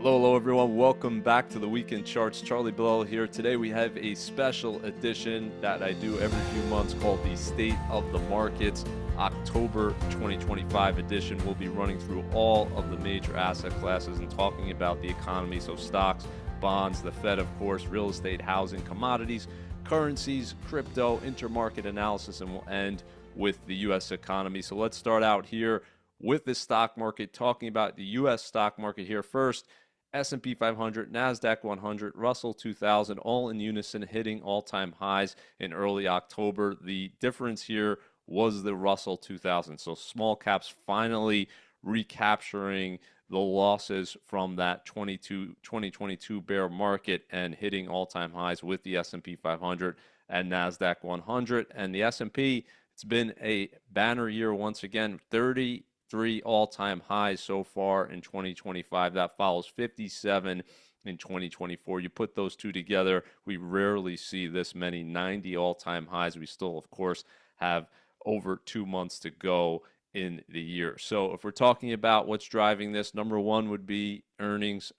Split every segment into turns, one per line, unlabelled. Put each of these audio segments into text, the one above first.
Hello, everyone. Welcome back to the Weekend Charts. Charlie Bilello here. Today we have a special edition that I do every few months called the State of the Markets October 2025 edition. We'll be running through all of the major asset classes and talking about the economy. So stocks, bonds, the Fed, of course, real estate, housing, commodities, currencies, crypto, intermarket analysis, and we'll end with the U.S. economy. So let's start out here with the stock market, talking about the U.S. stock market here first. S&P 500, NASDAQ 100, Russell 2000, all in unison hitting all-time highs in early October. The difference here was the Russell 2000. So small caps finally recapturing the losses from that 2022 bear market and hitting all-time highs with the S&P 500 and NASDAQ 100. And the S&P, it's been a banner year once again, 33 all-time highs so far in 2025. That follows 57 in 2024. You put those two together, we rarely see this many 90 all-time highs. We still, of course, have over 2 months to go in the year. So if we're talking about what's driving this, number one would be earnings.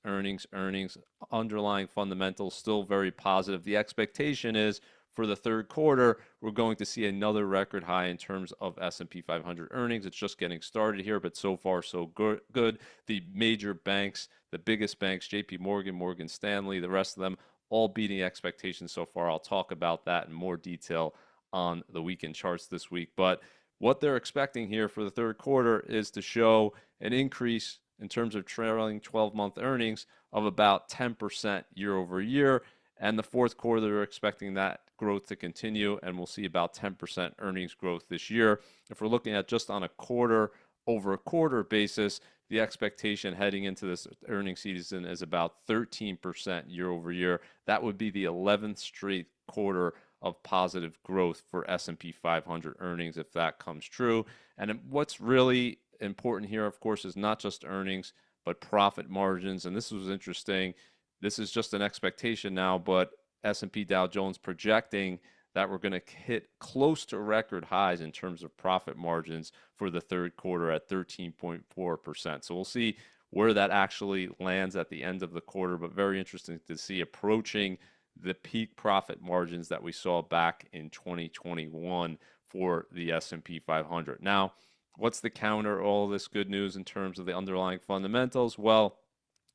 Underlying fundamentals still very positive. The expectation is for the third quarter, we're going to see another record high in terms of S&P 500 earnings. It's just getting started here, but so far so good. The major banks, the biggest banks, JP Morgan, Morgan Stanley, the rest of them, all beating expectations so far. I'll talk about that in more detail on the weekend charts this week. But what they're expecting here for the third quarter is to show an increase in terms of trailing 12-month earnings of about 10% year over year. And the fourth quarter, they're expecting that growth to continue, and we'll see about 10% earnings growth this year. If we're looking at just on a quarter over a quarter basis, the expectation heading into this earnings season is about 13% year over year. That would be the 11th straight quarter of positive growth for S&P 500 earnings if that comes true. And what's really important here, of course, is not just earnings, but profit margins. And this was interesting. This is just an expectation now, but S&P Dow Jones projecting that we're going to hit close to record highs in terms of profit margins for the third quarter at 13.4%. So we'll see where that actually lands at the end of the quarter, but very interesting to see approaching the peak profit margins that we saw back in 2021 for the S&P 500. Now, what's the counter all this good news in terms of the underlying fundamentals? Well,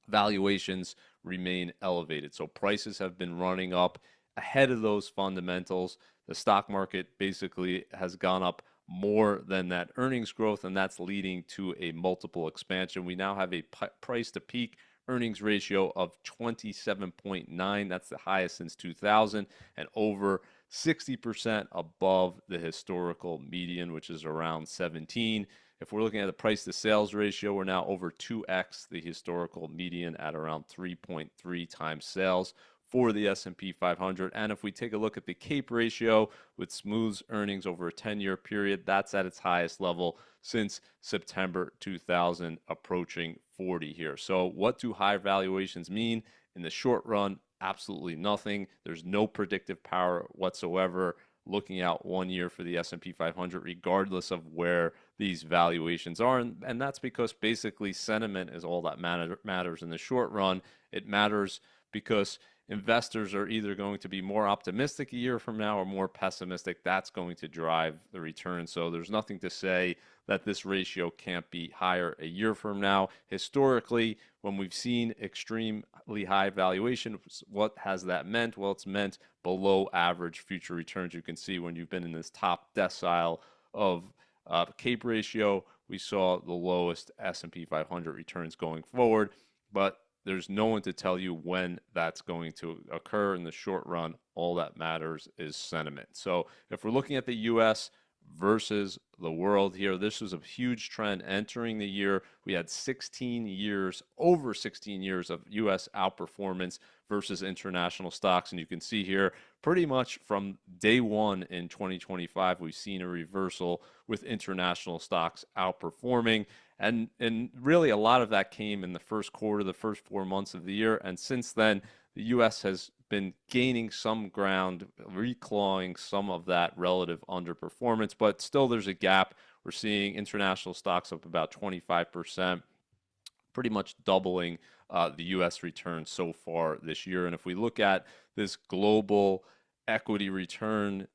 valuations remain elevated. So prices have been running up ahead of those fundamentals. The stock market basically has gone up more than that earnings growth, and that's leading to a multiple expansion. We now have a price to peak earnings ratio of 27.9. That's the highest since 2000 and over 60% above the historical median, which is around 17. If we're looking at the price to sales ratio, we're now over 2x the historical median at around 3.3 times sales for the S&P 500. And if we take a look at the CAPE ratio with smooth earnings over a 10-year period, that's at its highest level since September 2000, approaching 40 here. So what do high valuations mean? In the short run, absolutely nothing. There's no predictive power whatsoever looking out 1 year for the S&P 500, regardless of where these valuations are. And that's because basically sentiment is all that matters in the short run. It matters because investors are either going to be more optimistic a year from now or more pessimistic. That's going to drive the return. So there's nothing to say that this ratio can't be higher a year from now. Historically, when we've seen extremely high valuation, what has that meant? Well, it's meant below average future returns. You can see when you've been in this top decile of CAPE ratio, we saw the lowest S&P 500 returns going forward, but there's no one to tell you when that's going to occur in the short run. All that matters is sentiment. So if we're looking at the U.S. versus the world here, this was a huge trend entering the year. We had over 16 years of U.S. outperformance versus international stocks. And you can see here, pretty much from day one in 2025, we've seen a reversal with international stocks outperforming. And really a lot of that came in the first quarter, the first 4 months of the year. And since then, the U.S. has been gaining some ground, reclawing some of that relative underperformance, but still there's a gap. We're seeing international stocks up about 25%, pretty much doubling the U.S. return so far this year. And if we look at this global equity return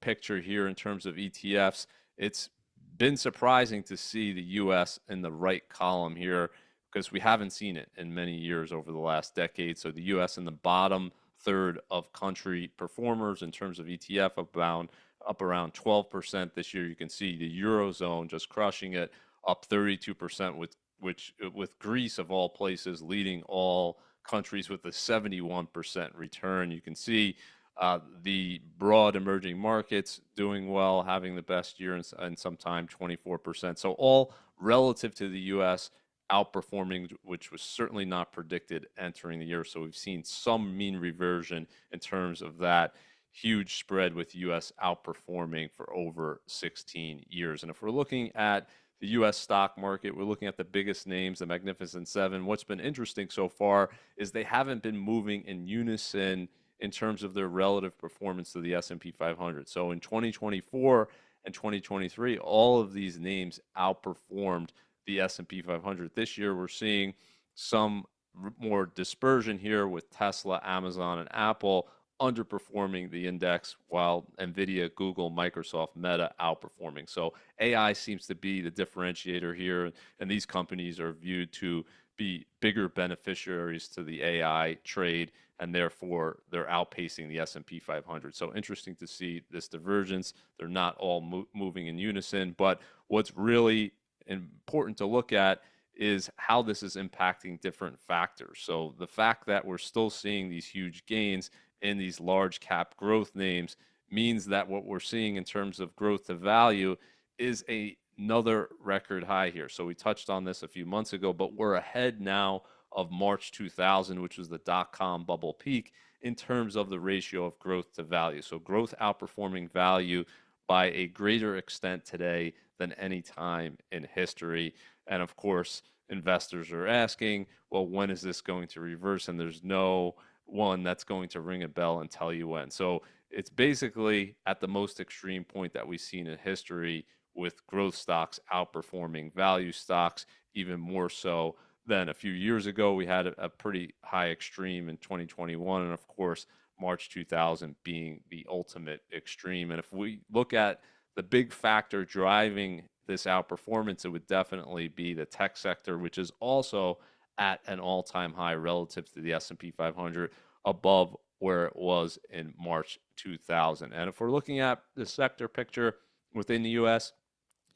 picture here in terms of ETFs, it's been surprising to see the U.S. in the right column here because we haven't seen it in many years over the last decade. So the U.S. in the bottom third of country performers in terms of ETF up around 12% this year. You can see the Eurozone just crushing it, up 32% with Greece of all places leading all countries with a 71% return. You can see the broad emerging markets doing well, having the best year in some time, 24%. So all relative to the U.S. outperforming, which was certainly not predicted entering the year. So we've seen some mean reversion in terms of that huge spread with U.S. outperforming for over 16 years. And if we're looking at the U.S. stock market, we're looking at the biggest names, the Magnificent Seven. What's been interesting so far is they haven't been moving in unison in terms of their relative performance to the S&P 500. So in 2024 and 2023, all of these names outperformed the S&P 500. This year, we're seeing some more dispersion here with Tesla, Amazon, and Apple underperforming the index, while Nvidia, Google, Microsoft, Meta outperforming. So AI seems to be the differentiator here, and these companies are viewed to be bigger beneficiaries to the AI trade, and therefore they're outpacing the S&P 500. So interesting to see this divergence. They're not all moving in unison, but what's really important to look at is how this is impacting different factors. So the fact that we're still seeing these huge gains in these large cap growth names means that what we're seeing in terms of growth to value is another record high here. So we touched on this a few months ago, but we're ahead now of March 2000, which was the dot-com bubble peak, in terms of the ratio of growth to value. So growth outperforming value by a greater extent today than any time in history. And of course, investors are asking, well, when is this going to reverse? And there's no one that's going to ring a bell and tell you when. So it's basically at the most extreme point that we've seen in history, with growth stocks outperforming value stocks, even more so than a few years ago. We had a pretty high extreme in 2021, and of course, March 2000 being the ultimate extreme. And if we look at the big factor driving this outperformance, it would definitely be the tech sector, which is also at an all-time high relative to the S&P 500, above where it was in March 2000. And if we're looking at the sector picture within the U.S.,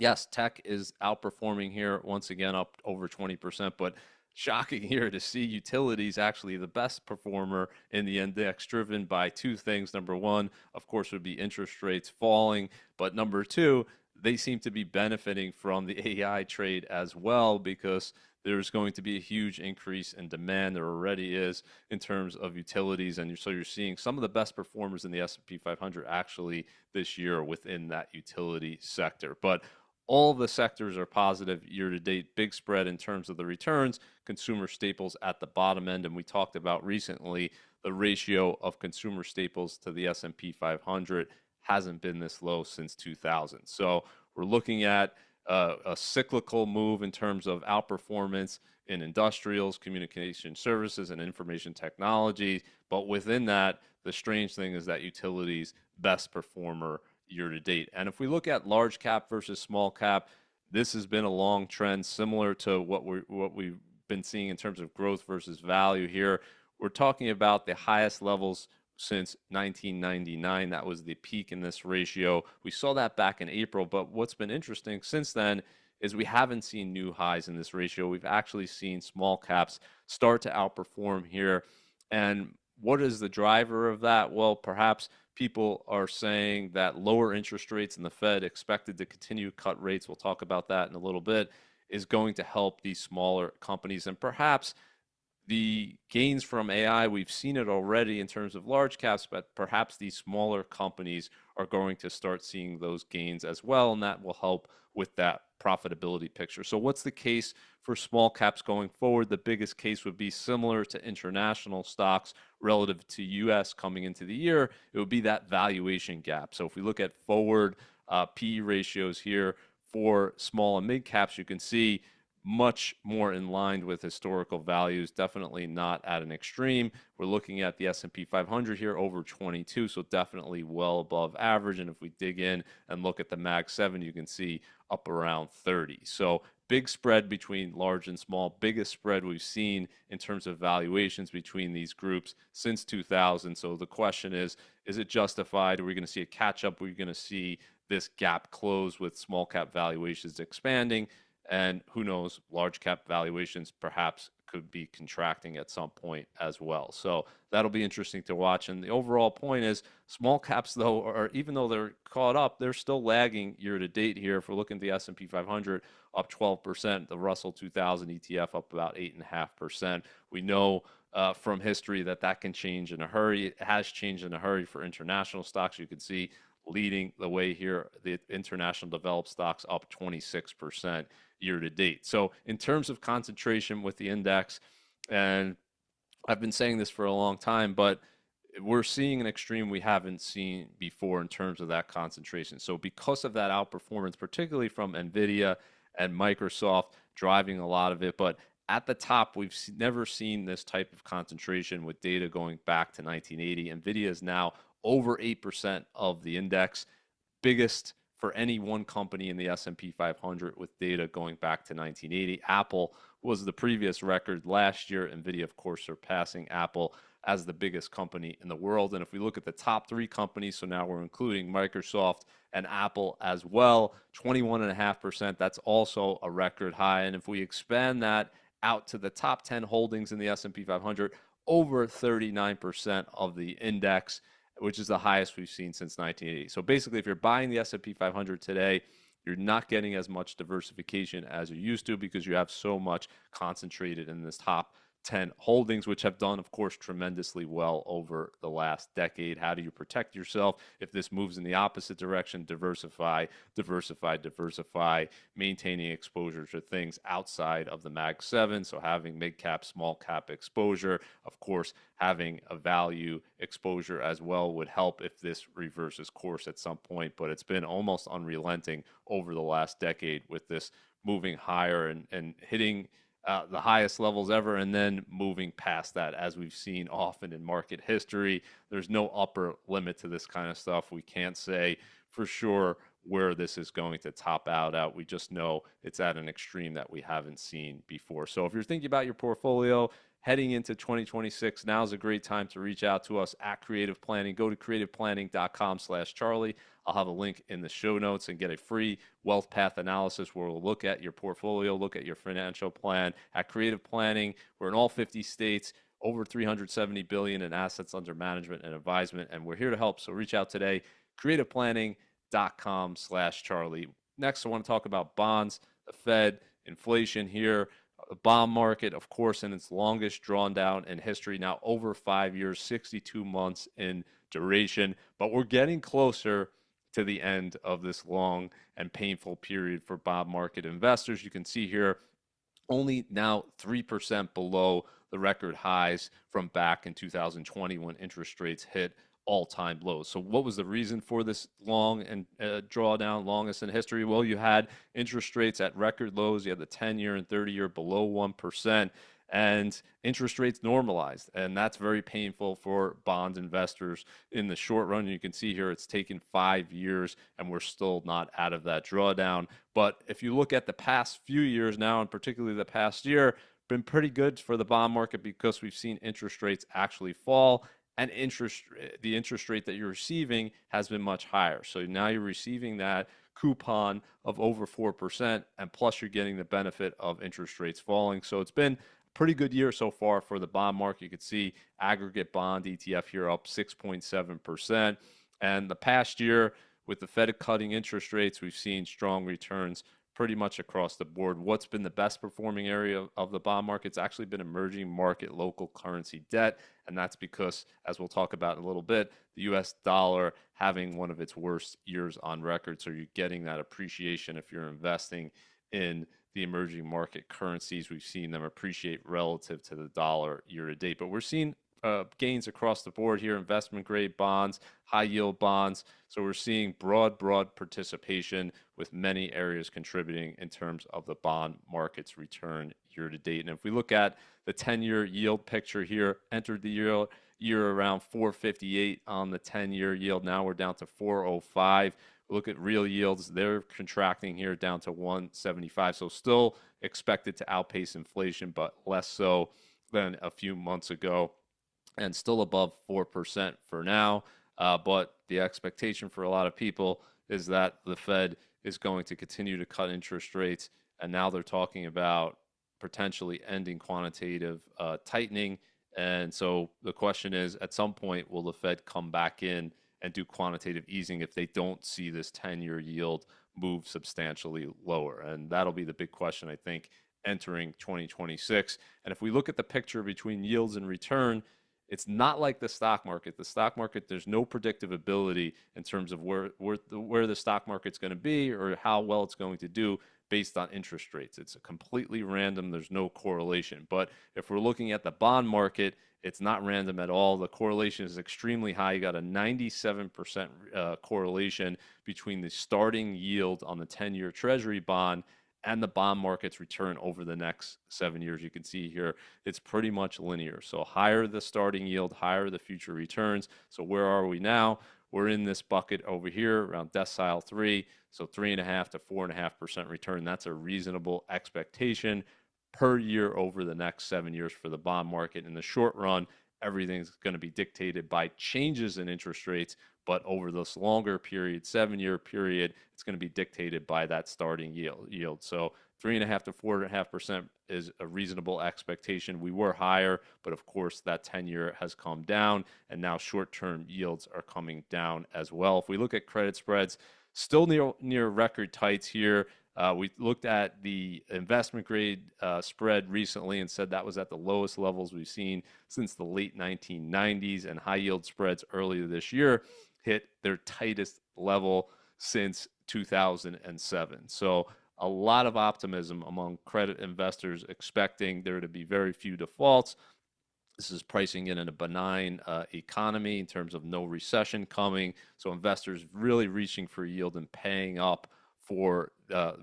yes, tech is outperforming here, once again up over 20%, but shocking here to see utilities actually the best performer in the index, driven by two things. Number one, of course, would be interest rates falling, but number two, they seem to be benefiting from the AI trade as well, because there's going to be a huge increase in demand. There already is in terms of utilities, and so you're seeing some of the best performers in the S&P 500 actually this year within that utility sector. But all the sectors are positive year to date. Big spread in terms of the returns. Consumer staples at the bottom end, and we talked about recently the ratio of consumer staples to the S&P 500 hasn't been this low since 2000. So we're looking at a cyclical move in terms of outperformance in industrials, communication services, and information technology. But within that, the strange thing is that utilities best performer year to date. And if we look at large cap versus small cap, this has been a long trend similar to what we've been seeing in terms of growth versus value here. We're talking about the highest levels since 1999. That was the peak in this ratio. We saw that back in April, but what's been interesting since then is we haven't seen new highs in this ratio. We've actually seen small caps start to outperform here. And what is the driver of that? Well, perhaps people are saying that lower interest rates and the Fed expected to continue to cut rates, we'll talk about that in a little bit, is going to help these smaller companies. And perhaps the gains from AI, we've seen it already in terms of large caps, but perhaps these smaller companies are going to start seeing those gains as well, and that will help with that profitability picture. So what's the case for small caps going forward? The biggest case would be similar to international stocks relative to US coming into the year. It would be that valuation gap. So if we look at forward PE ratios here for small and mid caps, you can see much more in line with historical values, definitely not at an extreme. We're looking at the S&P 500 here over 22, so definitely well above average. And if we dig in and look at the Mag 7, you can see up around 30. So big spread between large and small, biggest spread we've seen in terms of valuations between these groups since 2000. So the question is it justified? Are we going to see a catch up? Are we going to see this gap close with small cap valuations expanding? And who knows, large cap valuations perhaps could be contracting at some point as well. So that'll be interesting to watch. And the overall point is small caps, though, are even though they're caught up, they're still lagging year to date here. If we're looking at the S&P 500 up 12%, the Russell 2000 ETF up about 8.5%. We know from history that can change in a hurry. It has changed in a hurry for international stocks. You can see leading the way here, the international developed stocks up 26% year to date. So in terms of concentration with the index, and I've been saying this for a long time, but we're seeing an extreme we haven't seen before in terms of that concentration. So because of that outperformance, particularly from Nvidia and Microsoft driving a lot of it, but at the top, we've never seen this type of concentration with data going back to 1980. Nvidia is now over 8% of the index, biggest for any one company in the S&P 500 with data going back to 1980. Apple was the previous record last year. Nvidia, of course, surpassing Apple as the biggest company in the world. And if we look at the top three companies, so now we're including Microsoft and Apple as well, 21.5%. That's also a record high. And if we expand that out to the top 10 holdings in the S&P 500, over 39% of the index, which is the highest we've seen since 1980. So basically, if you're buying the S&P 500 today, you're not getting as much diversification as you used to because you have so much concentrated in this top 10 holdings, which have done, of course, tremendously well over the last decade. How do you protect yourself if this moves in the opposite direction? Diversify, diversify, diversify, maintaining exposure to things outside of the Mag 7. So having mid cap, small cap exposure, of course, having a value exposure as well would help if this reverses course at some point. But it's been almost unrelenting over the last decade with this moving higher and hitting the highest levels ever, and then moving past that, as we've seen often in market history. There's no upper limit to this kind of stuff. We can't say for sure where this is going to top out at. We just know it's at an extreme that we haven't seen before. So if you're thinking about your portfolio heading into 2026, now's a great time to reach out to us at Creative Planning. Go to creativeplanning.com/Charlie. I'll have a link in the show notes and get a free wealth path analysis where we'll look at your portfolio, look at your financial plan. At Creative Planning, we're in all 50 states, over 370 billion in assets under management and advisement, and we're here to help. So reach out today, creativeplanning.com/Charlie. Next, I want to talk about bonds, the Fed, inflation here. The bond market, of course, in its longest drawn down in history, now over 5 years, 62 months in duration. But we're getting closer to the end of this long and painful period for bond market investors. You can see here only now 3% below the record highs from back in 2020 when interest rates hit all-time lows. So what was the reason for this long and drawdown, longest in history? Well, you had interest rates at record lows. You had the 10-year and 30-year below 1%, and interest rates normalized. And that's very painful for bond investors in the short run. You can see here it's taken 5 years, and we're still not out of that drawdown. But if you look at the past few years now, and particularly the past year, been pretty good for the bond market because we've seen interest rates actually fall, and the interest rate that you're receiving has been much higher. So now you're receiving that coupon of over 4%, and plus you're getting the benefit of interest rates falling. So it's been a pretty good year so far for the bond market. You can see aggregate bond ETF here up 6.7%. And the past year, with the Fed cutting interest rates, we've seen strong returns pretty much across the board. What's been the best performing area of the bond market? It's actually been emerging market local currency debt. And that's because, as we'll talk about in a little bit, the US dollar having one of its worst years on record. So you're getting that appreciation if you're investing in the emerging market currencies. We've seen them appreciate relative to the dollar year to date. But we're seeing gains across the board here, investment grade bonds, high yield bonds. So we're seeing broad participation with many areas contributing in terms of the bond market's return year to date. And if we look at the 10-year yield picture here, entered the year around 458 on the 10-year yield. Now we're down to 405. Look at real yields, they're contracting here down to 175. So still expected to outpace inflation, but less so than a few months ago, and still above 4% for now. But the expectation for a lot of people is that the Fed is going to continue to cut interest rates. And now they're talking about potentially ending quantitative tightening. And so the question is, at some point, will the Fed come back in and do quantitative easing if they don't see this 10-year yield move substantially lower? And that'll be the big question, I think, entering 2026. And if we look at the picture between yields and return, it's not like the stock market. The stock market, there's no predictive ability in terms of where the stock market's going to be or how well it's going to do based on interest rates. It's completely random. There's no correlation. But if we're looking at the bond market, it's not random at all. The correlation is extremely high. You got a 97% correlation between the starting yield on the 10-year Treasury bond and the bond market's return over the next 7 years. You can see here, it's pretty much linear. So higher the starting yield, higher the future returns. So where are we now? We're in this bucket over here around decile 3. So 3.5 to 4.5% return. That's a reasonable expectation per year over the next 7 years for the bond market. In the short run, everything's going to be dictated by changes in interest rates, but over this longer period, 7-year period, it's going to be dictated by that starting yield. So 3.5 to 4.5% is a reasonable expectation. We were higher, but of course that 10-year has come down, and now short-term yields are coming down as well. If we look at credit spreads, still near record tights here. We looked at the investment grade spread recently and said that was at the lowest levels we've seen since the late 1990s, and high yield spreads earlier this year hit their tightest level since 2007. So a lot of optimism among credit investors, expecting there to be very few defaults. This is pricing in a benign economy in terms of no recession coming. So investors really reaching for yield and paying up for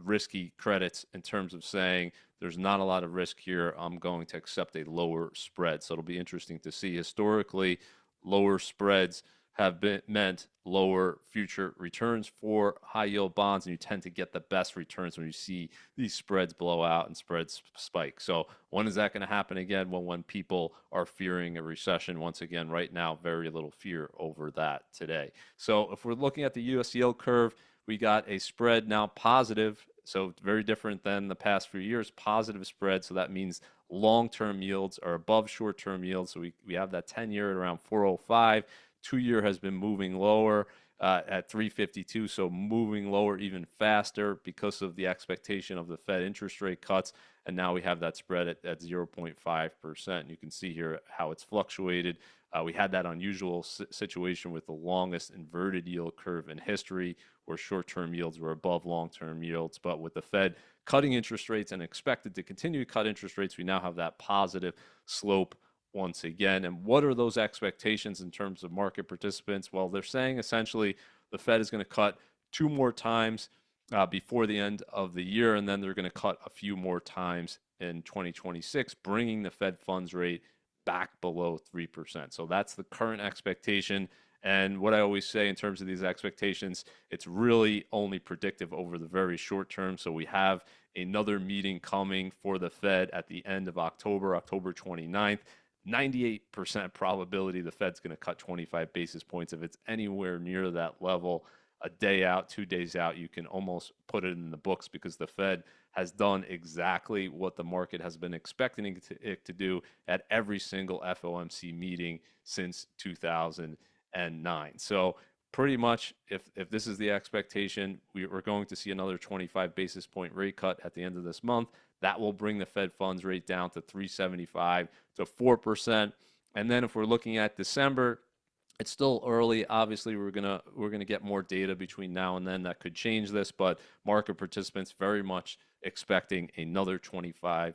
risky credits in terms of saying there's not a lot of risk here. I'm going to accept a lower spread. So it'll be interesting to see. Historically, lower spreads have meant lower future returns for high yield bonds, and you tend to get the best returns when you see these spreads blow out and spreads spike. So when is that going to happen again? Well, when people are fearing a recession. Once again, right now, very little fear over that today. So if we're looking at the U.S. yield curve, we got a spread now positive. So very different than the past few years, positive spread. So that means long-term yields are above short-term yields. So we have that 10-year at around 405. 2-year has been moving lower at 352, so moving lower even faster because of the expectation of the Fed interest rate cuts. And now we have that spread at 0.5%. You can see here how it's fluctuated. We had that unusual situation with the longest inverted yield curve in history, where short-term yields were above long-term yields. But with the Fed cutting interest rates and expected to continue to cut interest rates, we now have that positive slope once again. And what are those expectations in terms of market participants? Well, they're saying essentially the Fed is going to cut 2 more times before the end of the year, and then they're going to cut a few more times in 2026, bringing the Fed funds rate back below 3%. So that's the current expectation. And what I always say in terms of these expectations, it's really only predictive over the very short term. So we have another meeting coming for the Fed at the end of October, October 29th. 98% probability the Fed's going to cut 25 basis points. If it's anywhere near that level, a day out, 2 days out, you can almost put it in the books, because the Fed has done exactly what the market has been expecting it to do at every single FOMC meeting since 2009. So pretty much, if this is the expectation, we're going to see another 25 basis point rate cut at the end of this month. That will bring the Fed funds rate down to 3.75 to 4%. And then if we're looking at December, it's still early. Obviously, we're gonna get more data between now and then that could change this, but market participants very much expecting another 25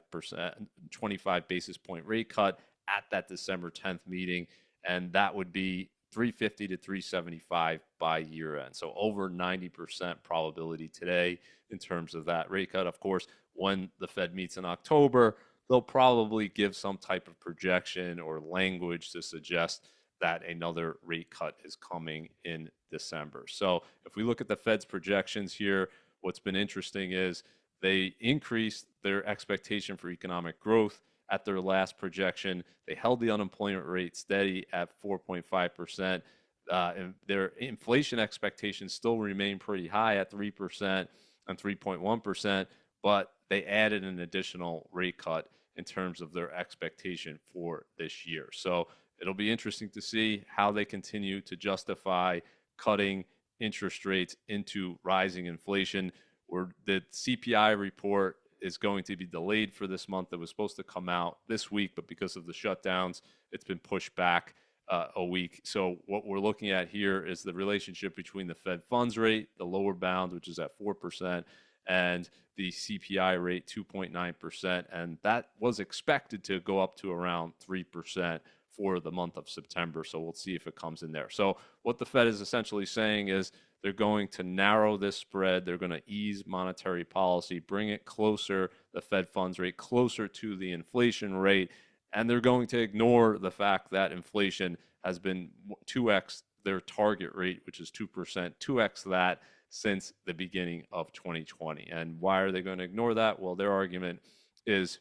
basis point rate cut at that December 10th meeting, and that would be 350 to 375 by year end. So over 90% probability today in terms of that rate cut. Of course, when the Fed meets in October, they'll probably give some type of projection or language to suggest that another rate cut is coming in December. So if we look at the Fed's projections here, what's been interesting is they increased their expectation for economic growth at their last projection. They held the unemployment rate steady at 4.5%. And their inflation expectations still remain pretty high at 3% and 3.1%, but they added an additional rate cut in terms of their expectation for this year. So it'll be interesting to see how they continue to justify cutting interest rates into rising inflation. Where the CPI report is going to be delayed for this month. It was supposed to come out this week, but because of the shutdowns, it's been pushed back a week. So what we're looking at here is the relationship between the Fed funds rate, the lower bound, which is at 4%, and the CPI rate, 2.9%. And that was expected to go up to around 3% for the month of September. So we'll see if it comes in there. So what the Fed is essentially saying is they're going to narrow this spread. They're going to ease monetary policy, bring it closer, the Fed funds rate closer to the inflation rate. And they're going to ignore the fact that inflation has been 2x their target rate, which is 2%, 2x that since the beginning of 2020. And why are they going to ignore that? Well, their argument is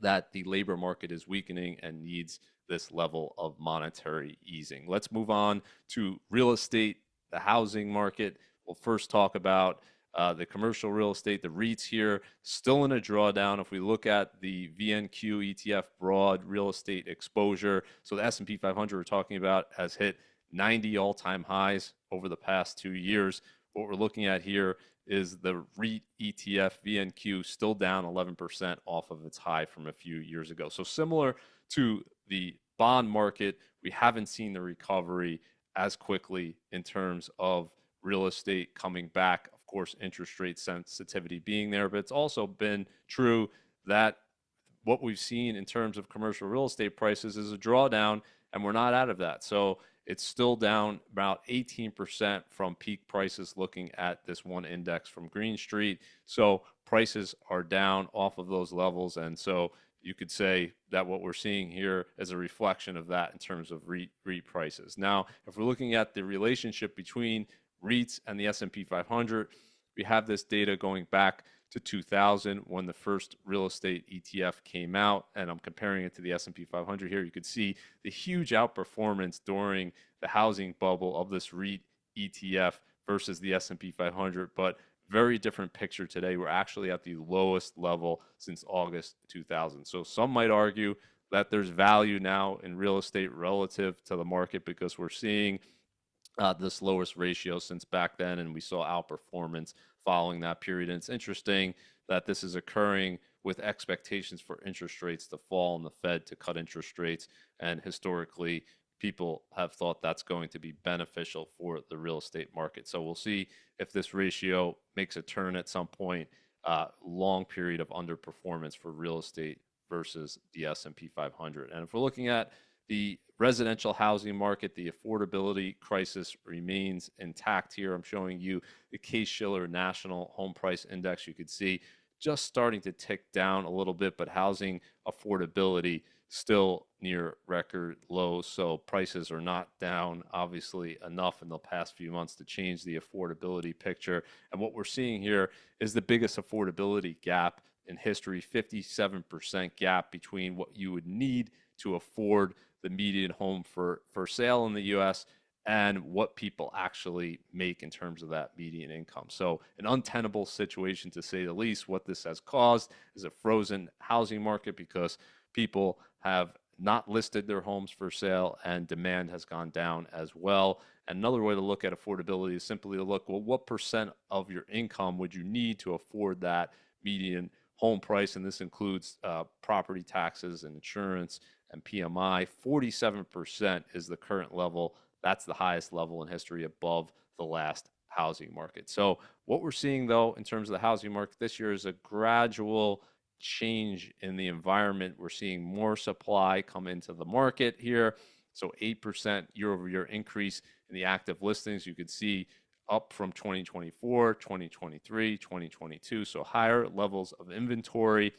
that the labor market is weakening and needs this level of monetary easing. Let's move on to real estate, the housing market. We'll first talk about the commercial real estate, the REITs here, still in a drawdown. If we look at the VNQ ETF broad real estate exposure, so the S&P 500 we're talking about has hit 90 all-time highs over the past 2 years. What we're looking at here is the REIT ETF VNQ still down 11% off of its high from a few years ago. So similar to the bond market, we haven't seen the recovery as quickly in terms of real estate coming back. Of course, interest rate sensitivity being there, but it's also been true that what we've seen in terms of commercial real estate prices is a drawdown, and we're not out of that. So it's still down about 18% from peak prices looking at this one index from Green Street. So prices are down off of those levels. And so you could say that what we're seeing here is a reflection of that in terms of REIT prices. Now, if we're looking at the relationship between REITs and the S&P 500, we have this data going back to 2000 when the first real estate ETF came out, and I'm comparing it to the S&P 500 here. You could see the huge outperformance during the housing bubble of this REIT ETF versus the S&P 500, but very different picture today. We're actually at the lowest level since August 2000. So some might argue that there's value now in real estate relative to the market because we're seeing this lowest ratio since back then, and we saw outperformance following that period. And it's interesting that this is occurring with expectations for interest rates to fall and the Fed to cut interest rates. And historically, people have thought that's going to be beneficial for the real estate market. So we'll see if this ratio makes a turn at some point. Long period of underperformance for real estate versus the S&P 500. And if we're looking at the residential housing market, the affordability crisis remains intact here. I'm showing you the Case-Shiller National Home Price Index. You could see just starting to tick down a little bit, but housing affordability still near record lows. So prices are not down, obviously, enough in the past few months to change the affordability picture. And what we're seeing here is the biggest affordability gap in history, 57% gap between what you would need to afford the median home for sale in the U.S. and what people actually make in terms of that median income. So an untenable situation, to say the least. What this has caused is a frozen housing market because people have not listed their homes for sale and demand has gone down as well. And another way to look at affordability is simply to look, well, what percent of your income would you need to afford that median home price? And this includes property taxes and insurance and PMI. 47% is the current level. That's the highest level in history, above the last housing market. So what we're seeing, though, in terms of the housing market this year is a gradual change in the environment. We're seeing more supply come into the market here. So 8% year over year increase in the active listings. You could see up from 2024, 2023, 2022. So higher levels of inventory.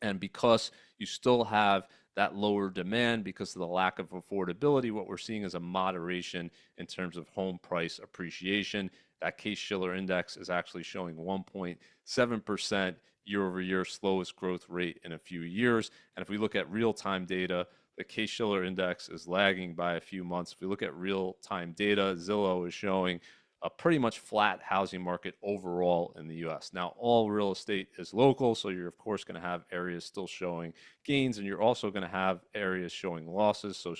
And because you still have that lower demand because of the lack of affordability, what we're seeing is a moderation in terms of home price appreciation. That Case-Shiller index is actually showing 1.7% year over year, slowest growth rate in a few years. And if we look at real-time data, the Case-Shiller index is lagging by a few months. If we look at real-time data, Zillow is showing a pretty much flat housing market overall in the US. Now, all real estate is local, so you're of course going to have areas still showing gains, and you're also going to have areas showing losses. So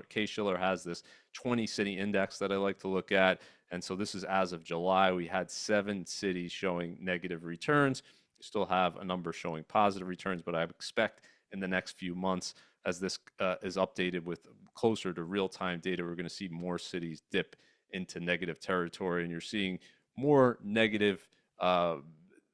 Case-Shiller has this 20 city index that I like to look at. And so this is as of July. We had 7 cities showing negative returns. You still have a number showing positive returns, but I expect in the next few months, as this is updated with closer to real-time data, we're going to see more cities dip into negative territory, and you're seeing more negative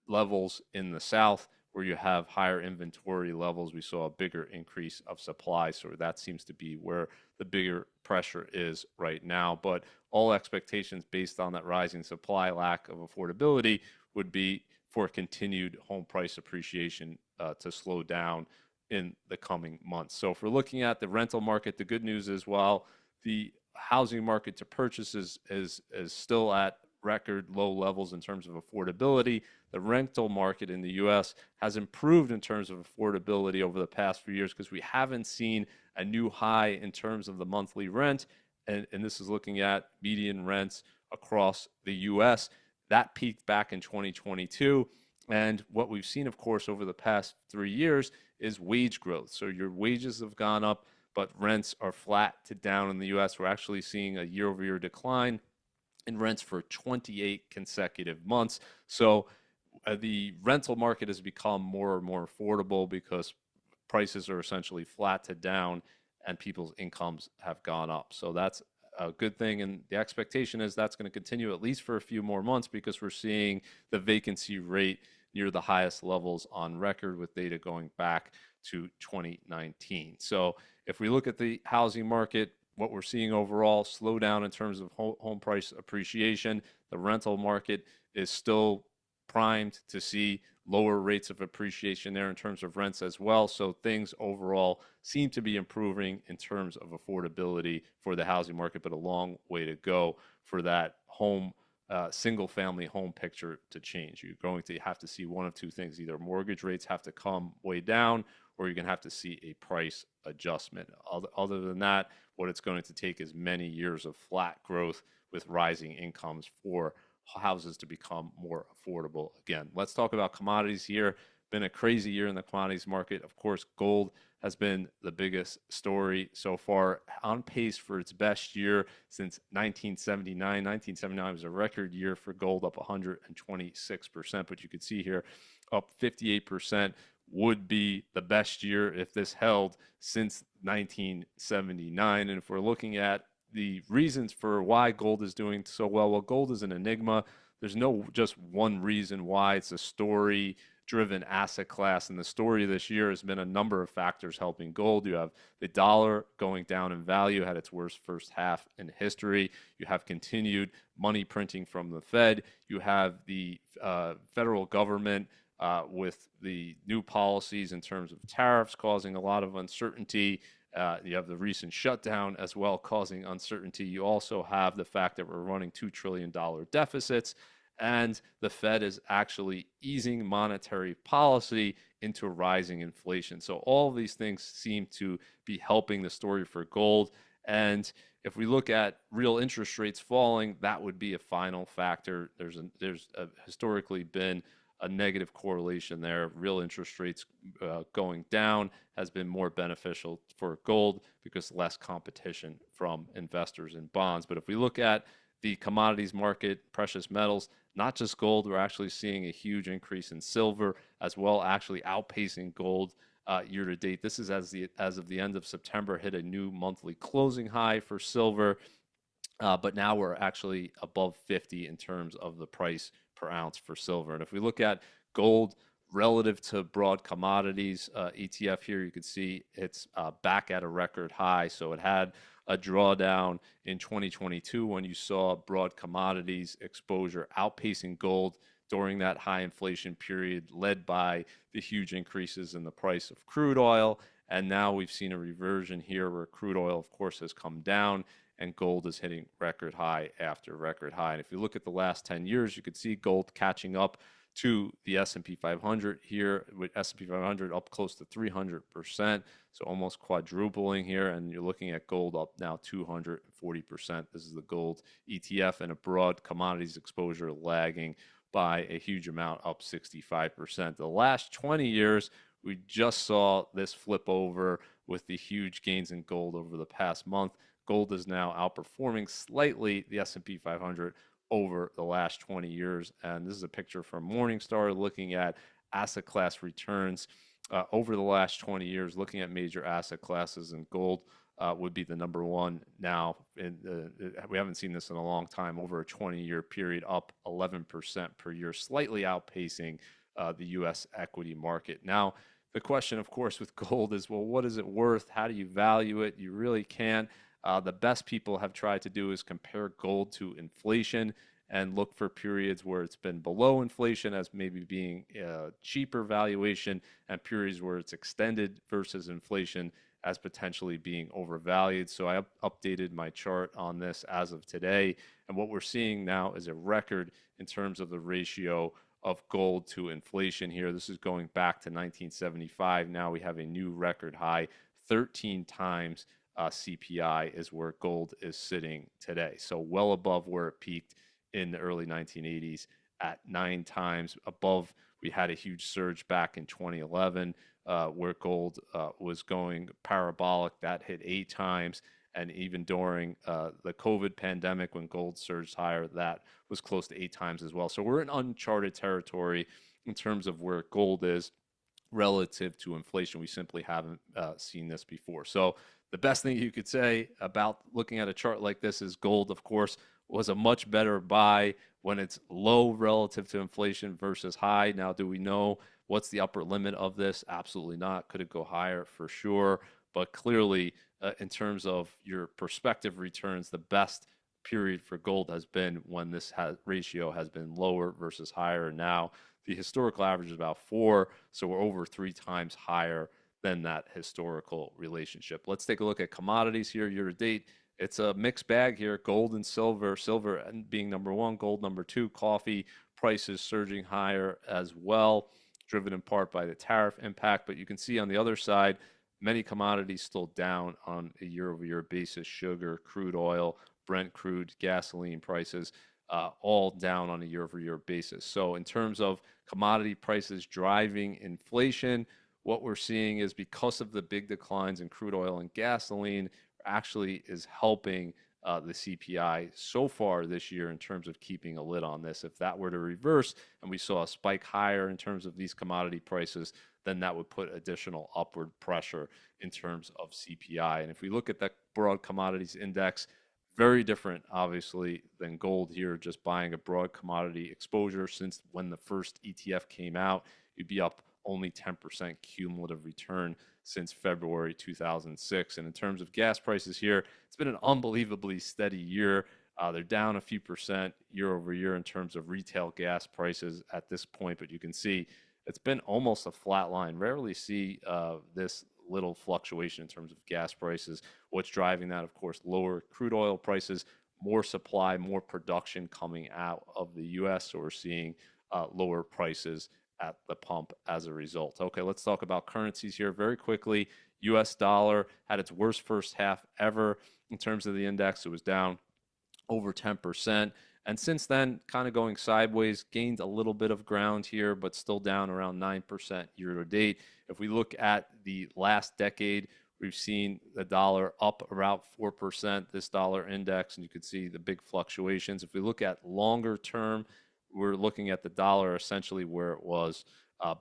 levels in the south where you have higher inventory levels. We saw a bigger increase of supply, so that seems to be where the bigger pressure is right now. But all expectations based on that rising supply, lack of affordability, would be for continued home price appreciation to slow down in the coming months. So if we're looking at the rental market, the good news is while the housing market to purchase is still at record low levels in terms of affordability, the rental market in the US has improved in terms of affordability over the past few years because we haven't seen a new high in terms of the monthly rent. And this is looking at median rents across the US. That peaked back in 2022. And what we've seen, of course, over the past 3 years is wage growth. So your wages have gone up, but rents are flat to down in the US. We're actually seeing a year over year decline in rents for 28 consecutive months. So the rental market has become more and more affordable because prices are essentially flat to down and people's incomes have gone up. So that's a good thing. And the expectation is that's going to continue at least for a few more months because we're seeing the vacancy rate near the highest levels on record with data going back to 2019. So if we look at the housing market, what we're seeing overall, slowdown in terms of home price appreciation. The rental market is still primed to see lower rates of appreciation there in terms of rents as well. So things overall seem to be improving in terms of affordability for the housing market, but a long way to go for that single family home picture to change. You're going to have to see one of two things. Either mortgage rates have to come way down, or you're going to have to see a price adjustment. Other than that, what it's going to take is many years of flat growth with rising incomes for houses to become more affordable again. Let's talk about commodities here. Been a crazy year in the commodities market. Of course, gold has been the biggest story so far, on pace for its best year since 1979. 1979 was a record year for gold, up 126%, but you could see here up 58%. Would be the best year if this held since 1979. And if we're looking at the reasons for why gold is doing so well, gold is an enigma. There's no just one reason why. It's a story driven asset class, and the story this year has been a number of factors helping gold. You have the dollar going down in value, had its worst first half in history. You have continued money printing from the Fed. You have the federal government with the new policies in terms of tariffs causing a lot of uncertainty. You have the recent shutdown as well causing uncertainty. You also have the fact that we're running $2 trillion deficits, and the Fed is actually easing monetary policy into rising inflation. So all of these things seem to be helping the story for gold. And if we look at real interest rates falling, that would be a final factor. There's historically been a negative correlation there. Real interest rates going down has been more beneficial for gold because less competition from investors in bonds. But if we look at the commodities market, precious metals, not just gold, we're actually seeing a huge increase in silver as well, actually outpacing gold year to date. This is as of the end of September, hit a new monthly closing high for silver. But now we're actually above 50 in terms of the price per ounce for silver. And if we look at gold Relative to broad commodities ETF here, you can see it's back at a record high. So it had a drawdown in 2022 when you saw broad commodities exposure outpacing gold during that high inflation period, led by the huge increases in the price of crude oil. And now we've seen a reversion here where crude oil, of course, has come down and gold is hitting record high after record high. And if you look at the last 10 years, you could see gold catching up to the S&P 500 here, with S&P 500 up close to 300%, so almost quadrupling here. And you're looking at gold up now 240%. This is the gold ETF, and a broad commodities exposure lagging by a huge amount, up 65%. The last 20 years, we just saw this flip over with the huge gains in gold over the past month. Gold is now outperforming slightly the S&P 500 over the last 20 years. And this is a picture from Morningstar looking at asset class returns over the last 20 years, looking at major asset classes, and gold would be the number one now. We haven't seen this in a long time, over a 20-year period, up 11% per year, slightly outpacing the U.S. equity market. Now, the question, of course, with gold is, well, what is it worth? How do you value it? You really can't. The best people have tried to do is compare gold to inflation and look for periods where it's been below inflation as maybe being a cheaper valuation, and periods where it's extended versus inflation as potentially being overvalued. So I updated my chart on this as of today, and what we're seeing now is a record in terms of the ratio of gold to inflation here. This is going back to 1975. Now we have a new record high, 13 times CPI is where gold is sitting today. So well above where it peaked in the early 1980s at 9 times above. We had a huge surge back in 2011 where gold was going parabolic. That hit 8 times. And even during the COVID pandemic, when gold surged higher, that was close to 8 times as well. So we're in uncharted territory in terms of where gold is relative to inflation. We simply haven't seen this before. So the best thing you could say about looking at a chart like this is gold, of course, was a much better buy when it's low relative to inflation versus high. Now, do we know what's the upper limit of this? Absolutely not. Could it go higher? For sure. But clearly, in terms of your prospective returns, the best period for gold has been when this ratio has been lower versus higher. Now, the historical average is about 4, so we're over 3 times higher than that historical relationship. Let's take a look at commodities here year to date. It's a mixed bag here. Gold and silver, silver being number one, gold number two, coffee prices surging higher as well, driven in part by the tariff impact. But you can see on the other side, many commodities still down on a year-over-year basis. Sugar, crude oil, Brent crude, gasoline prices, all down on a year-over-year basis. So in terms of commodity prices driving inflation, what we're seeing is, because of the big declines in crude oil and gasoline, actually is helping the CPI so far this year in terms of keeping a lid on this. If that were to reverse and we saw a spike higher in terms of these commodity prices, then that would put additional upward pressure in terms of CPI. And if we look at that broad commodities index, very different, obviously, than gold here, just buying a broad commodity exposure. Since when the first ETF came out, you'd be up only 10% cumulative return since February 2006. And in terms of gas prices here, it's been an unbelievably steady year. They're down a few percent year over year in terms of retail gas prices at this point, but you can see it's been almost a flat line. Rarely see this little fluctuation in terms of gas prices. What's driving that? Of course, lower crude oil prices, more supply, more production coming out of the U.S. So we're seeing lower prices at the pump as a result. Okay, let's talk about currencies here very quickly. U.S. dollar had its worst first half ever in terms of the index. It was down over 10%. And since then, kind of going sideways, gained a little bit of ground here, but still down around 9% year to date. If we look at the last decade, we've seen the dollar up around 4%, this dollar index, and you can see the big fluctuations. If we look at longer term, we're looking at the dollar essentially where it was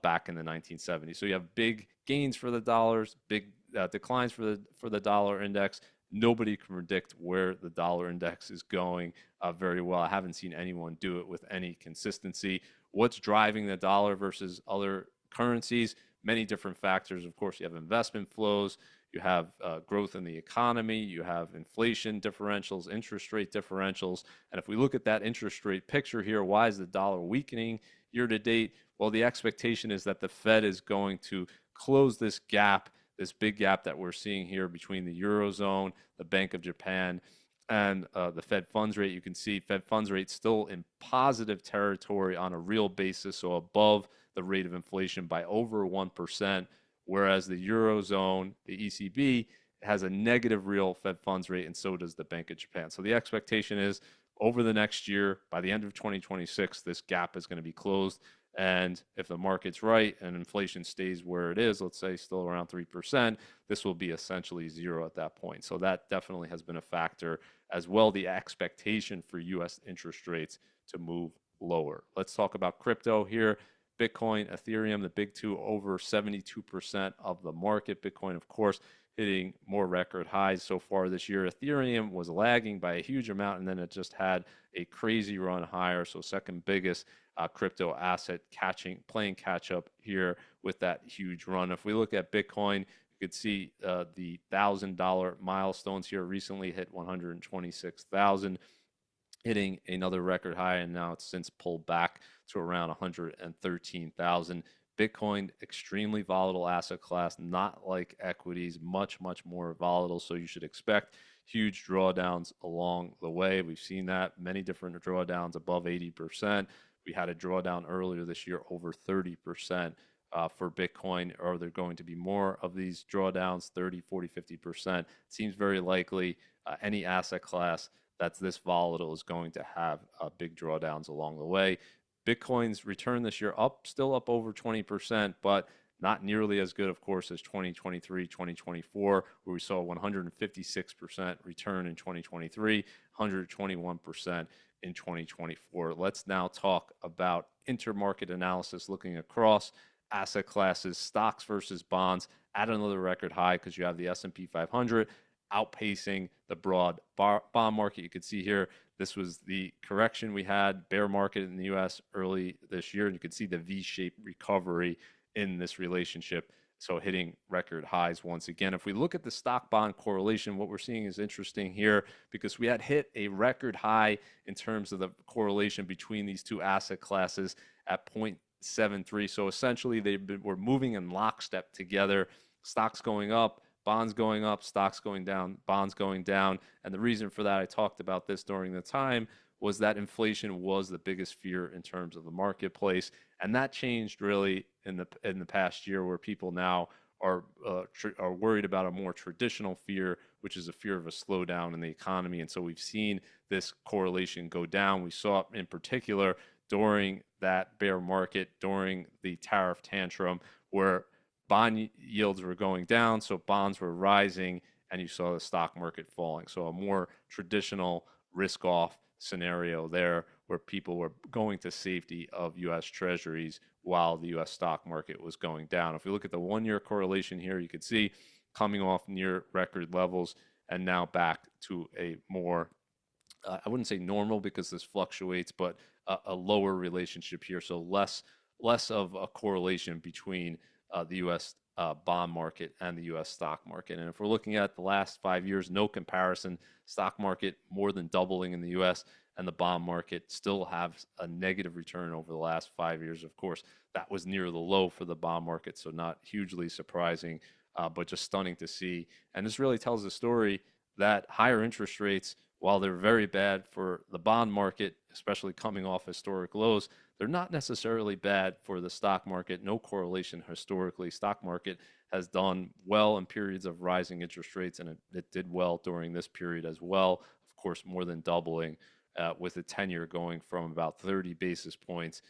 back in the 1970s. So you have big gains for the dollars, big declines for the dollar index. Nobody can predict where the dollar index is going very well. I haven't seen anyone do it with any consistency. What's driving the dollar versus other currencies. Many different factors. Of course, you have investment flows, you have growth in the economy, you have inflation differentials, interest rate differentials. And if we look at that interest rate picture here, why is the dollar weakening year to date? Well, the expectation is that the Fed is going to close this gap, this big gap that we're seeing here between the Eurozone, the Bank of Japan, and the Fed funds rate. You can see Fed funds rate still in positive territory on a real basis, so above the rate of inflation by over 1%, whereas the Eurozone, the ECB, has a negative real Fed funds rate, and so does the Bank of Japan. So the expectation is over the next year, by the end of 2026, this gap is going to be closed. And if the market's right and inflation stays where it is, let's say still around 3%, this will be essentially zero at that point. So that definitely has been a factor as well, the expectation for US interest rates to move lower. Let's talk about crypto here. Bitcoin, Ethereum, the big two, over 72% of the market. Bitcoin, of course, hitting more record highs so far this year. Ethereum was lagging by a huge amount, and then it just had a crazy run higher. So second biggest crypto asset playing catch up here with that huge run. If we look at Bitcoin, you could see the $1,000 milestones here recently hit 126,000, hitting another record high, and now it's since pulled back to around 113,000. Bitcoin, extremely volatile asset class, not like equities, much more volatile. So you should expect huge drawdowns along the way. We've seen that, many different drawdowns above 80%. We had a drawdown earlier this year over 30% for Bitcoin. Are there going to be more of these drawdowns, 30, 40, 50%? Seems very likely. Any asset class that's this volatile is going to have big drawdowns along the way. Bitcoin's return this year still up over 20%, but not nearly as good, of course, as 2023, 2024, where we saw 156% return in 2023, 121% in 2024. Let's now talk about intermarket analysis, looking across asset classes, stocks versus bonds at another record high, because you have the S&P 500 outpacing the broad bond market. You can see here, this was the correction we had, bear market in the US early this year, and you can see the V-shaped recovery in this relationship, so hitting record highs once again. If we look at the stock bond correlation, what we're seeing is interesting here, because we had hit a record high in terms of the correlation between these two asset classes at 0.73. So essentially were moving in lockstep together, stocks going up, bonds going up, stocks going down, bonds going down. And the reason for that, I talked about this during the time, was that inflation was the biggest fear in terms of the marketplace. And that changed really in the past year, where people now are worried about a more traditional fear, which is a fear of a slowdown in the economy. And so we've seen this correlation go down. We saw it in particular during that bear market, during the tariff tantrum, where bond yields were going down, so bonds were rising, and you saw the stock market falling. So a more traditional risk-off scenario there, where people were going to safety of U.S. Treasuries while the U.S. stock market was going down. If we look at the one-year correlation here, you can see coming off near record levels and now back to a more, I wouldn't say normal because this fluctuates, but a lower relationship here. So less of a correlation between the U.S. Bond market and the U.S. stock market. And if we're looking at the last 5 years, no comparison, stock market more than doubling in the U.S., and the bond market still has a negative return over the last 5 years. Of course, that was near the low for the bond market, so not hugely surprising, but just stunning to see. And this really tells the story that higher interest rates, while they're very bad for the bond market, especially coming off historic lows, they're not necessarily bad for the stock market. No correlation historically. Stock market has done well in periods of rising interest rates, and it did well during this period as well. Of course, more than doubling, with the 10-year going from about 30 basis points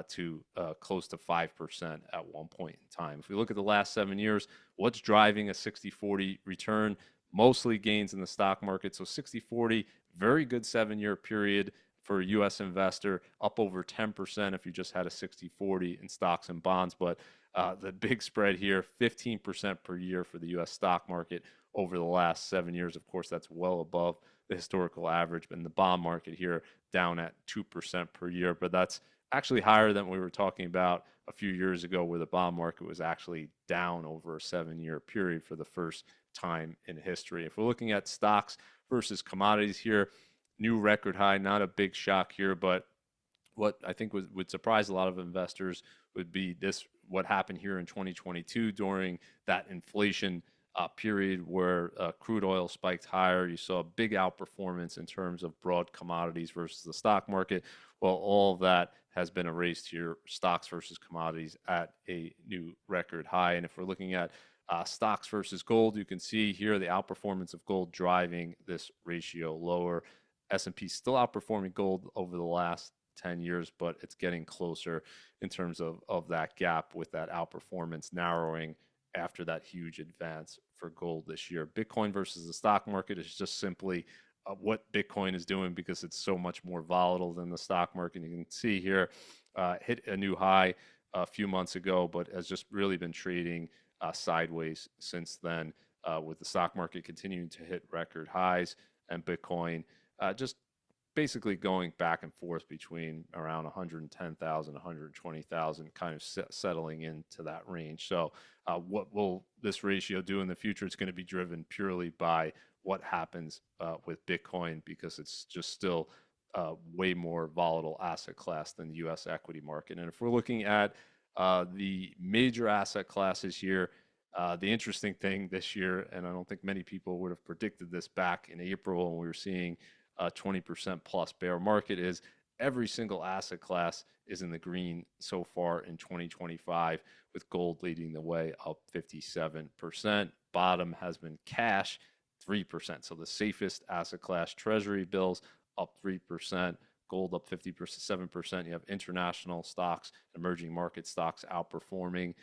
to close to 5% at one point in time. If we look at the last 7 years, what's driving a 60-40 return? Mostly gains in the stock market. So 60-40, very good 7-year period for a U.S. investor, up over 10% if you just had a 60-40 in stocks and bonds. But the big spread here, 15% per year for the U.S. stock market over the last 7 years. Of course, that's well above the historical average. But in the bond market here, down at 2% per year. But that's actually higher than we were talking about a few years ago, where the bond market was actually down over a 7-year period for the first time in history. If we're looking at stocks versus commodities here, new record high, not a big shock here, but what I think would surprise a lot of investors would be this: what happened here in 2022 during that inflation period where crude oil spiked higher. You saw a big outperformance in terms of broad commodities versus the stock market. Well, all of that has been erased here, stocks versus commodities at a new record high. And if we're looking at stocks versus gold, you can see here the outperformance of gold driving this ratio lower. S&P still outperforming gold over the last 10 years, but it's getting closer in terms of that gap, with that outperformance narrowing after that huge advance for gold this year. Bitcoin versus the stock market is just simply what Bitcoin is doing, because it's so much more volatile than the stock market. You can see here, hit a new high a few months ago, but has just really been trading sideways since then, with the stock market continuing to hit record highs and Bitcoin just basically going back and forth between around 110,000, 120,000, kind of settling into that range. So what will this ratio do in the future? It's going to be driven purely by what happens with Bitcoin, because it's just still way more volatile asset class than the U.S. equity market. And if we're looking at the major asset classes here, the interesting thing this year, and I don't think many people would have predicted this back in April when we were seeing 20% plus bear market, is every single asset class is in the green so far in 2025, with gold leading the way up 57%. Bottom has been cash, 3%. So the safest asset class, treasury bills up 3%, gold up 57%. You have international stocks, emerging market stocks outperforming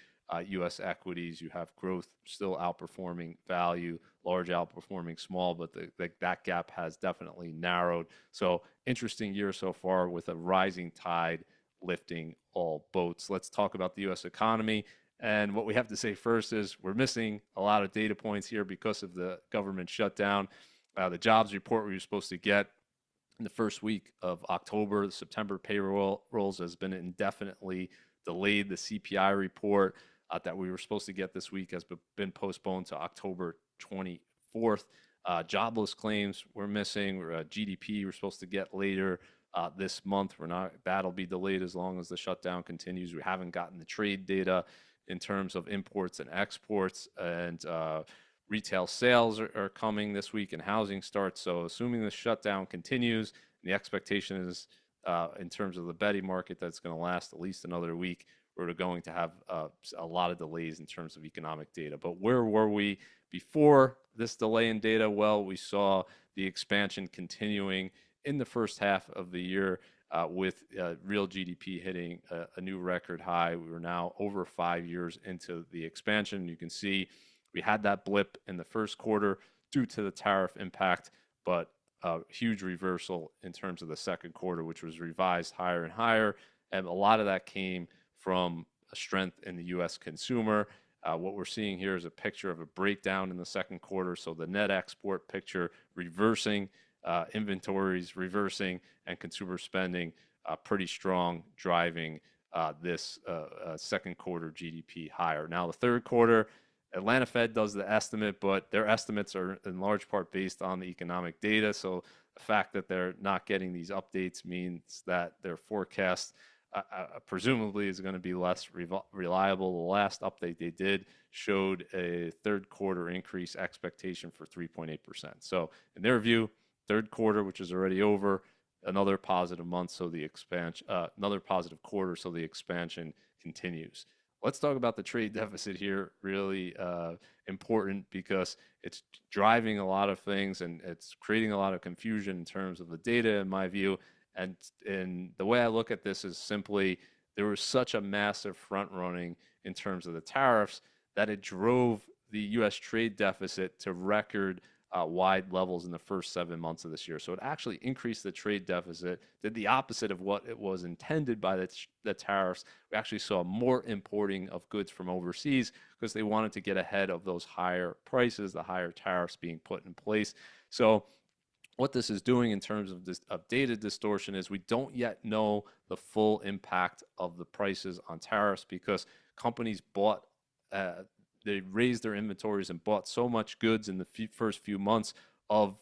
U.S. equities. You have growth still outperforming value, large outperforming small, but that gap has definitely narrowed. So interesting year so far, with a rising tide lifting all boats. Let's talk about the U.S. economy. And what we have to say first is we're missing a lot of data points here because of the government shutdown. The jobs report we were supposed to get in the first week of October, the September payrolls, has been indefinitely delayed. The CPI report that we were supposed to get this week has been postponed to October 24th. Jobless claims we're missing. GDP we're supposed to get later this month. That'll be delayed as long as the shutdown continues. We haven't gotten the trade data in terms of imports and exports, and retail sales are coming this week, and housing starts. So assuming the shutdown continues, and the expectation is in terms of the betting market that's going to last at least another week, we're going to have a lot of delays in terms of economic data. But where were we before this delay in data? Well, we saw the expansion continuing in the first half of the year, with real GDP hitting a new record high. We were now over 5 years into the expansion. You can see we had that blip in the first quarter due to the tariff impact, but a huge reversal in terms of the second quarter, which was revised higher and higher. And a lot of that came from a strength in the U.S. consumer. What we're seeing here is a picture of a breakdown in the second quarter. So the net export picture reversing, inventories reversing, and consumer spending pretty strong, driving this second quarter GDP higher. Now, the third quarter, Atlanta Fed does the estimate, but their estimates are in large part based on the economic data. So the fact that they're not getting these updates means that their forecast presumably is going to be less reliable. The last update they did showed a third quarter increase expectation for 3.8%. So in their view, third quarter, which is already over, another positive month, so the expansion, another positive quarter, so the expansion continues. Let's talk about the trade deficit here. Really important, because it's driving a lot of things and it's creating a lot of confusion in terms of the data, in my view. And the way I look at this is simply there was such a massive front running in terms of the tariffs that it drove the U.S. trade deficit to record wide levels in the first 7 months of this year. So it actually increased the trade deficit, did the opposite of what it was intended by the tariffs. We actually saw more importing of goods from overseas because they wanted to get ahead of those higher prices, the higher tariffs being put in place. So what this is doing in terms of this of data distortion is we don't yet know the full impact of the prices on tariffs because companies bought uh, they raised their inventories and bought so much goods in the first few months of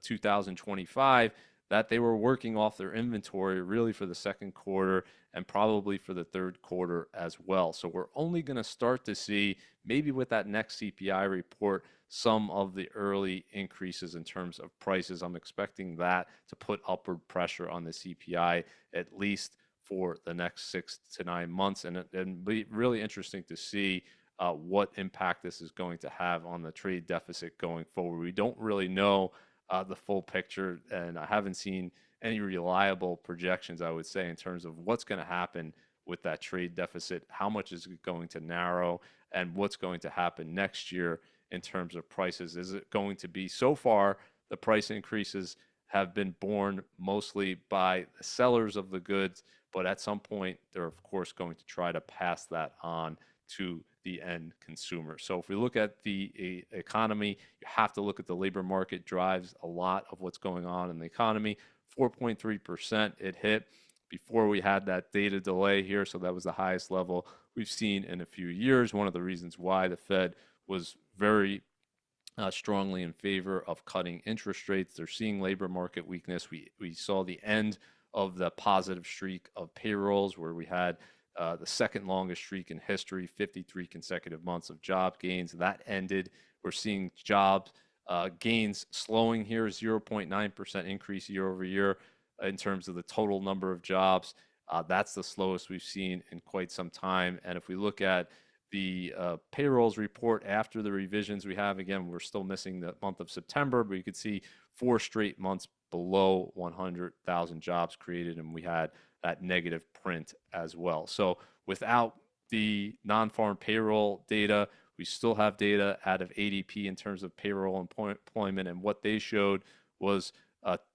2025 that they were working off their inventory really for the second quarter and probably for the third quarter as well. So we're only going to start to see, maybe with that next CPI report, some of the early increases in terms of prices. I'm expecting that to put upward pressure on the CPI at least for the next 6 to 9 months. And it'll be really interesting to see what impact this is going to have on the trade deficit going forward. We don't really know the full picture, and I haven't seen any reliable projections, I would say, in terms of what's going to happen with that trade deficit, how much is it going to narrow, and what's going to happen next year in terms of prices. Is it going to be, so far, the price increases have been borne mostly by the sellers of the goods, but at some point, they're of course going to try to pass that on to the end consumer. So if we look at the economy, you have to look at the labor market drives a lot of what's going on in the economy. 4.3% it hit before we had that data delay here. So that was the highest level we've seen in a few years. One of the reasons why the Fed was very strongly in favor of cutting interest rates. They're seeing labor market weakness. We saw the end of the positive streak of payrolls where we had the second longest streak in history, 53 consecutive months of job gains. That ended. We're seeing job gains slowing here, 0.9% increase year over year in terms of the total number of jobs. That's the slowest we've seen in quite some time. And if we look at the payrolls report after the revisions we have, again, we're still missing the month of September, but you could see 4 straight months below 100,000 jobs created, and we had that negative print as well. So without the non-farm payroll data, we still have data out of ADP in terms of payroll employment, and what they showed was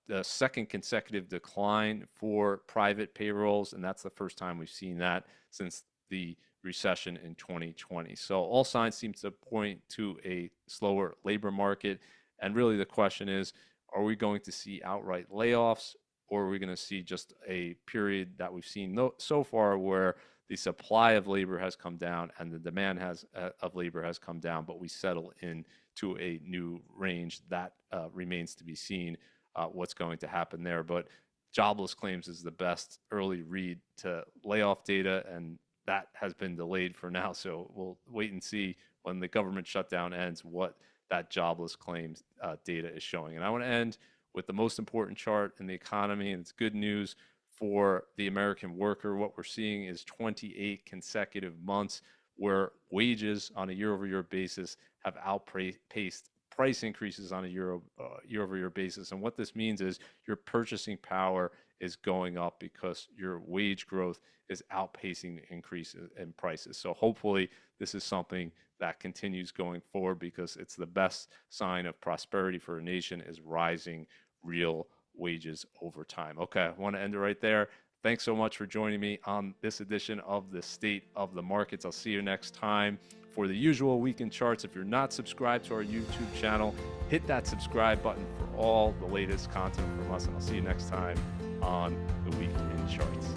the second consecutive decline for private payrolls, and that's the first time we've seen that since the recession in 2020. So all signs seem to point to a slower labor market, and really the question is, are we going to see outright layoffs, or are we going to see just a period that we've seen so far where the supply of labor has come down and the demand of labor has come down, but we settle into a new range? That remains to be seen what's going to happen there. But jobless claims is the best early read to layoff data, and that has been delayed for now. So we'll wait and see when the government shutdown ends what that jobless claims data is showing. And I want to end with the most important chart in the economy, and it's good news for the American worker. What we're seeing is 28 consecutive months where wages on a year-over-year basis have outpaced price increases on a year-over-year basis. And what this means is your purchasing power is going up because your wage growth is outpacing the increase in prices. So hopefully this is something that continues going forward, because it's the best sign of prosperity for a nation is rising real wages over time. Okay, I want to end it right there. Thanks so much for joining me on this edition of the State of the Markets. I'll see you next time for the usual weekend charts. If you're not subscribed to our YouTube channel, hit that subscribe button for all the latest content from us, and I'll see you next time on the weekend charts.